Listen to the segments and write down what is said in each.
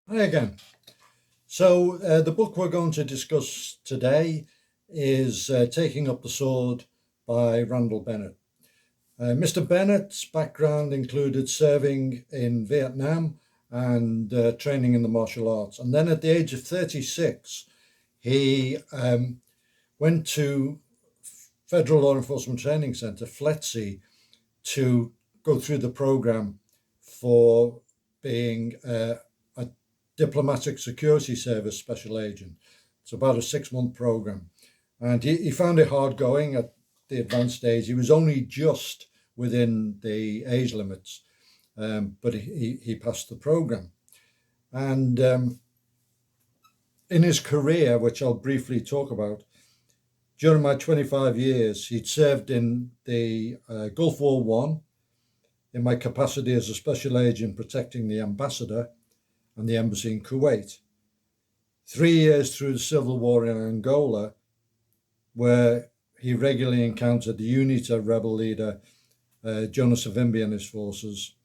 Hi again. So, the book we're going to discuss today is Taking Up the Sword by Randall Bennet. Mr. Bennett's background included serving in Vietnam and training in the martial arts. And then at the age of 36, he went to Federal Law Enforcement Training Center, FLETC, to go through the program for being a diplomatic security service special agent. It's about a 6 month program. And he found it hard going at the advanced stage. He was only just within the age limits, but he passed the program. And in his career, which I'll briefly talk about, during my 25 years, he'd served in the Gulf War One in my capacity as a special agent protecting the ambassador and the embassy in Kuwait. 3 years through the civil war in Angola, where he regularly encountered the UNITA rebel leader Jonas Savimbi and his forces.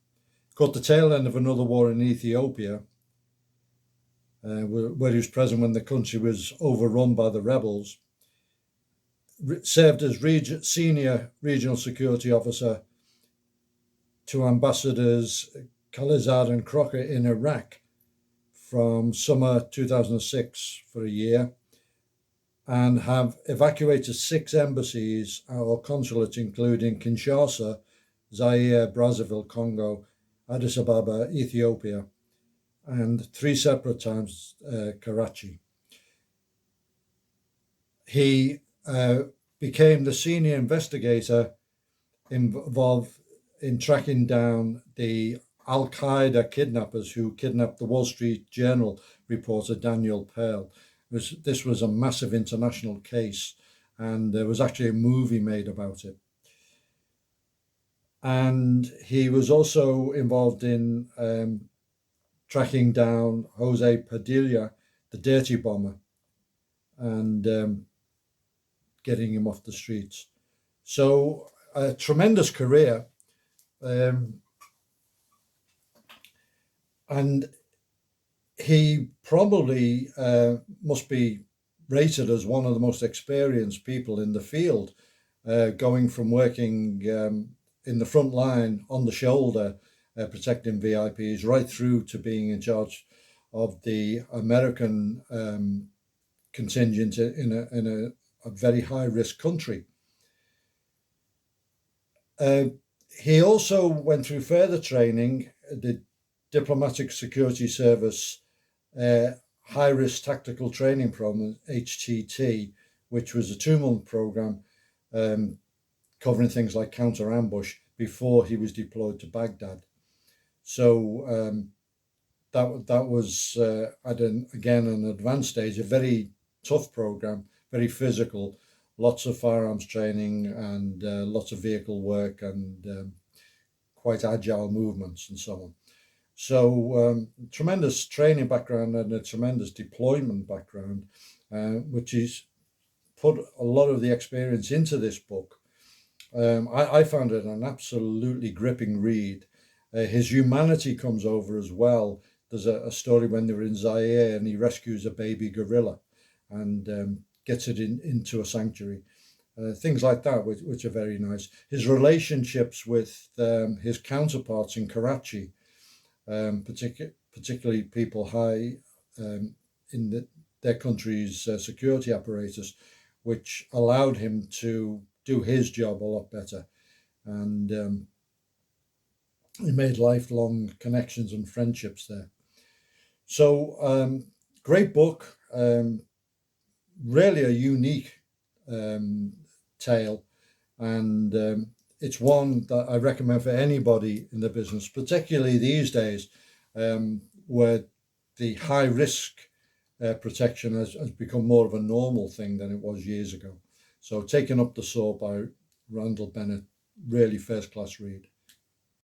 Caught the tail end of another war in Ethiopia, where he was present when the country was overrun by the rebels. Served as senior regional security officer to ambassadors Khalilzad and Crocker in Iraq from summer 2006 for a year, and have evacuated 6 embassies or consulates, including Kinshasa, Zaire, Brazzaville, Congo, Addis Ababa, Ethiopia, and 3 separate times Karachi. He became the senior investigator involved in tracking down the Al-Qaeda kidnappers who kidnapped the Wall Street Journal reporter Daniel Pearl. This was a massive international case, and there was actually a movie made about it. And he was also involved in tracking down Jose Padilla, the dirty bomber, and getting him off the streets. So a tremendous career. And he probably must be rated as one of the most experienced people in the field, going from working in the front line on the shoulder, protecting VIPs, right through to being in charge of the American contingent in a very high risk country. He also went through further training, the Diplomatic Security Service High Risk Tactical Training Program, HTT, which was a 2 month program covering things like counter ambush before he was deployed to Baghdad. So that was again an advanced stage, a very tough program, very physical, lots of firearms training and lots of vehicle work and quite agile movements and so on. So tremendous training background and a tremendous deployment background, which is put a lot of the experience into this book. I found it an absolutely gripping read. His humanity comes over as well. There's a story when they were in Zaire and he rescues a baby gorilla and gets it into a sanctuary. Things like that, which are very nice. His relationships with his counterparts in Karachi, particularly people high in their country's security apparatus, which allowed him to do his job a lot better. And he made lifelong connections and friendships there. So great book, really a unique tale, and it's one that I recommend for anybody in the business, particularly these days, where the high risk protection has become more of a normal thing than it was years ago. So Taking Up the Sword by Randall Bennet, really first class read.